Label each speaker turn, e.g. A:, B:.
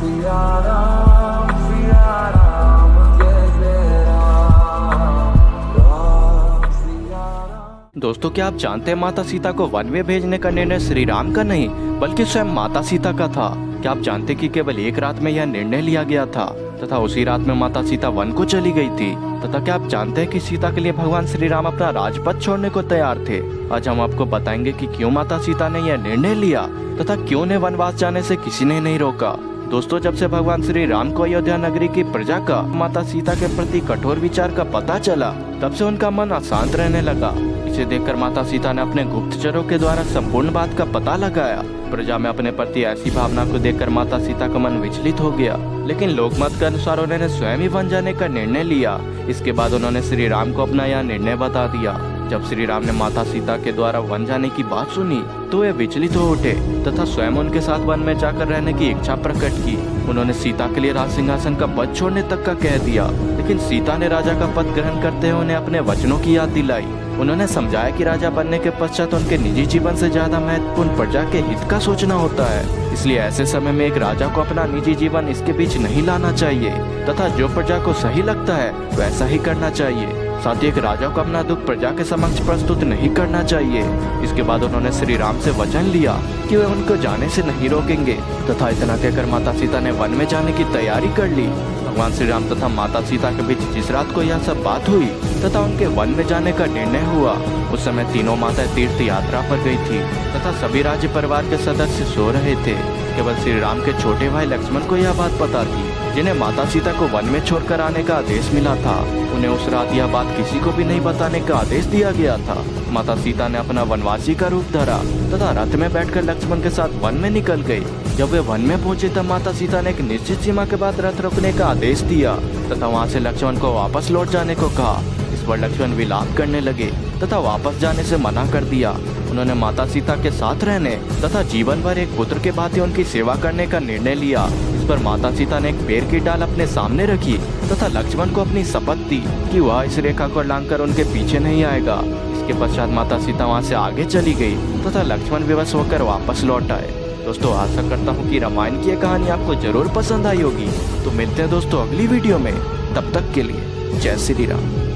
A: सिया राम जय जय राम सिया राम।
B: दोस्तों, क्या आप जानते हैं माता सीता को वन में भेजने का निर्णय श्री राम का नहीं बल्कि स्वयं माता सीता का था। क्या आप जानते कि केवल एक रात में यह निर्णय लिया गया था तथा उसी रात में माता सीता वन को चली गई थी। तथा क्या आप जानते हैं कि सीता के लिए भगवान श्री राम अपना राजपथ छोड़ने को तैयार थे। आज हम आपको बताएंगे कि क्यों माता सीता ने यह निर्णय लिया तथा क्यों उन्हें वनवास जाने से किसी ने नहीं रोका। दोस्तों, जब से भगवान श्री राम को अयोध्या नगरी की प्रजा का माता सीता के प्रति कठोर विचार का पता चला, तब से उनका मन अशांत रहने लगा। इसे देखकर माता सीता ने अपने गुप्तचरों के द्वारा संपूर्ण बात का पता लगाया। प्रजा में अपने प्रति ऐसी भावना को देखकर माता सीता का मन विचलित हो गया, लेकिन लोकमत के अनुसार उन्होंने स्वयं ही वन जाने का निर्णय लिया। इसके बाद उन्होंने श्री राम को अपना यह निर्णय बता दिया। जब श्री राम ने माता सीता के द्वारा वन जाने की बात सुनी तो वे विचलित हो उठे तथा स्वयं उनके साथ वन में जाकर रहने की इच्छा प्रकट की। उन्होंने सीता के लिए राज सिंहासन का पद छोड़ने तक का कह दिया, लेकिन सीता ने राजा का पद ग्रहण करते हुए उन्हें अपने वचनों की याद दिलाई। उन्होंने समझाया कि राजा बनने के पश्चात उनके निजी जीवन से ज्यादा महत्वपूर्ण प्रजा के हित का सोचना होता है। इसलिए ऐसे समय में एक राजा को अपना निजी जीवन इसके बीच नहीं लाना चाहिए तथा जो प्रजा को सही लगता है वैसा ही करना चाहिए। साथ ही एक राजा को अपना दुख प्रजा के समक्ष प्रस्तुत नहीं करना चाहिए। इसके बाद उन्होंने श्री राम से वचन लिया कि वे उनको जाने से नहीं रोकेंगे तथा इतना कहकर माता सीता ने वन में जाने की तैयारी कर ली। भगवान श्री राम तथा माता सीता के बीच जिस रात को यह सब बात हुई तथा उनके वन में जाने का निर्णय हुआ, उस समय तीनों माताएं तीर्थ यात्रा पर गई थी तथा सभी राज्य परिवार के सदस्य सो रहे थे। केवल श्री राम के छोटे भाई लक्ष्मण को यह बात पता थी, जिन्हें माता सीता को वन में छोड़कर आने का आदेश मिला था। उन्हें उस रात यह बात किसी को भी नहीं बताने का आदेश दिया गया था। माता सीता ने अपना वनवासी का रूप धरा तथा रथ में बैठकर लक्ष्मण के साथ वन में निकल गई। जब वे वन में पहुंचे तब माता सीता ने एक निश्चित सीमा के बाद रथ रोकने का आदेश दिया तथा वहां से लक्ष्मण को वापस लौट जाने को कहा। इस पर लक्ष्मण विलाप करने लगे तथा वापस जाने से मना कर दिया। उन्होंने माता सीता के साथ रहने तथा जीवन भर एक पुत्र के भांति उनकी सेवा करने का निर्णय लिया। इस पर माता सीता ने एक पेड़ की डाल अपने सामने रखी तथा लक्ष्मण को अपनी शपथ दी कि वह इस रेखा को लांघकर उनके पीछे नहीं आएगा। इसके पश्चात माता सीता वहां से आगे चली गई तथा लक्ष्मण विवश होकर वापस लौट आए। दोस्तों, आशा करता हूँ कि रामायण की यह कहानी आपको जरूर पसंद आई होगी। तो मिलते हैं दोस्तों अगली वीडियो में, तब तक के लिए जय श्री राम।